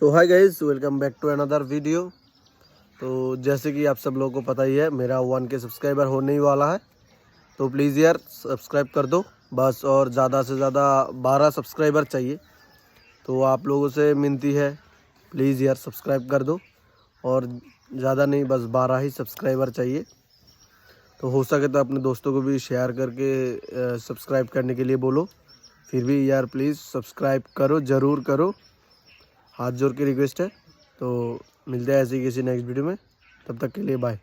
So hi guys, welcome back to another video. तो जैसे कि आप सब लोगों को पता ही है, मेरा 1K सब्सक्राइबर होने ही वाला है। तो प्लीज़ यार सब्सक्राइब कर दो बस, और ज़्यादा से ज़्यादा 12 सब्सक्राइबर चाहिए। तो आप लोगों से विनती है, प्लीज़ यार सब्सक्राइब कर दो, और ज़्यादा नहीं, बस 12 ही सब्सक्राइबर चाहिए। तो हो सके तो अपने दोस्तों को भी शेयर करके सब्सक्राइब करने के लिए बोलो। फिर भी यार प्लीज़ सब्सक्राइब करो, ज़रूर करो, हाथ जोड़ के रिक्वेस्ट है। तो मिलते हैं ऐसे ही किसी नेक्स्ट वीडियो में, तब तक के लिए बाय।